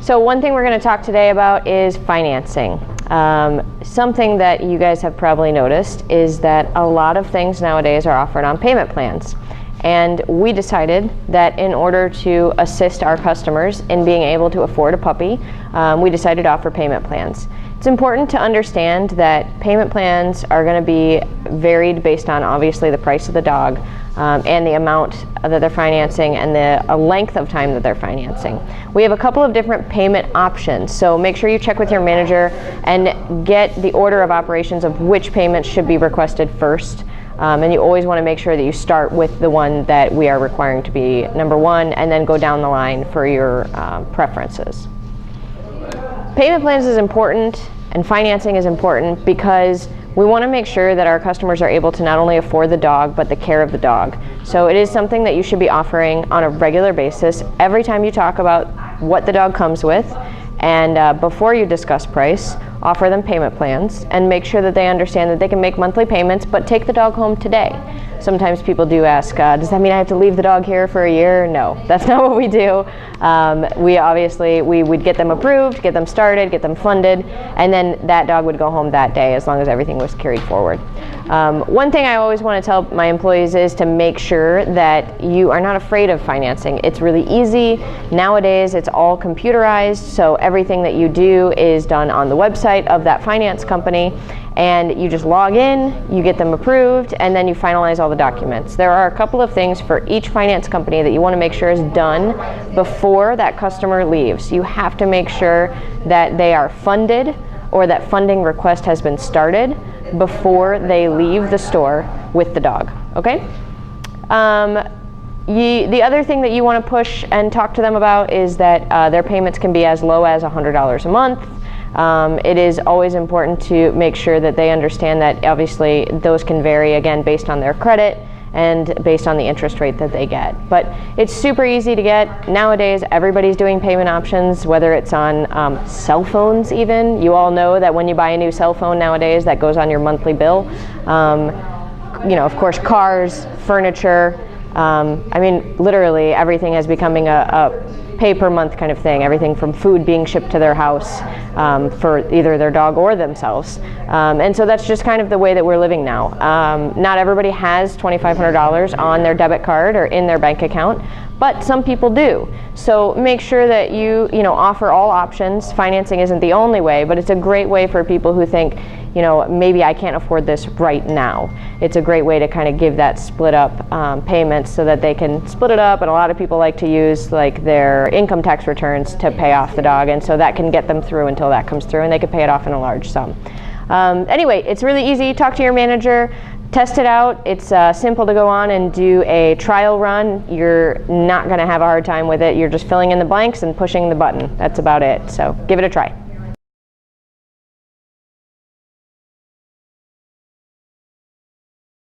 So one thing we're going to talk today about is financing. Something that you guys have probably noticed is that a lot of things nowadays are offered on payment plans. And we decided that in order to assist our customers in being able to afford a puppy, we decided to offer payment plans. It's important to understand that payment plans are going to be varied based on obviously the price of the dog and the amount that they're financing and the length of time that they're financing. We have a couple of different payment options, so make sure you check with your manager and get the order of operations of which payments should be requested first. And you always want to make sure that you start with the one that we are requiring to be number one and then go down the line for your preferences. Payment plans is important and financing is important because we want to make sure that our customers are able to not only afford the dog but the care of the dog. So it is something that you should be offering on a regular basis every time you talk about what the dog comes with, and before you discuss price, offer them payment plans and make sure that they understand that they can make monthly payments but take the dog home today. Sometimes people do ask, does that mean I have to leave the dog here for a year? No, that's not what we do. We would get them approved, get them started, get them funded, and then that dog would go home that day as long as everything was carried forward. One thing I always want to tell my employees is to make sure that you are not afraid of financing. It's really easy. Nowadays, it's all computerized, so everything that you do is done on the website of that finance company, and you just log in, you get them approved, and then you finalize all the documents. There are a couple of things for each finance company that you want to make sure is done before that customer leaves. You have to make sure that they are funded or that funding request has been started before they leave the store with the dog, okay? The other thing that you want to push and talk to them about is that their payments can be as low as $100 a month. It is always important to make sure that they understand that obviously those can vary again based on their credit and based on the interest rate that they get. But it's super easy to get. Nowadays, everybody's doing payment options, whether it's on cell phones even. You all know that when you buy a new cell phone nowadays, that goes on your monthly bill. Of course, cars, furniture. Literally everything is becoming a pay per month kind of thing. Everything from food being shipped to their house for either their dog or themselves. And so that's just kind of the way that we're living now. Not everybody has $2,500 on their debit card or in their bank account, but some people do. So make sure that you offer all options. Financing isn't the only way, but it's a great way for people who think, maybe I can't afford this right now. It's a great way to kind of give that split up payments so that they can split it up, and a lot of people like to use like their income tax returns to pay off the dog, and so that can get them through until that comes through and they can pay it off in a large sum. Anyway, it's really easy. Talk to your manager. Test it out. It's simple to go on and do a trial run. You're not going to have a hard time with it. You're just filling in the blanks and pushing the button. That's about it. So give it a try.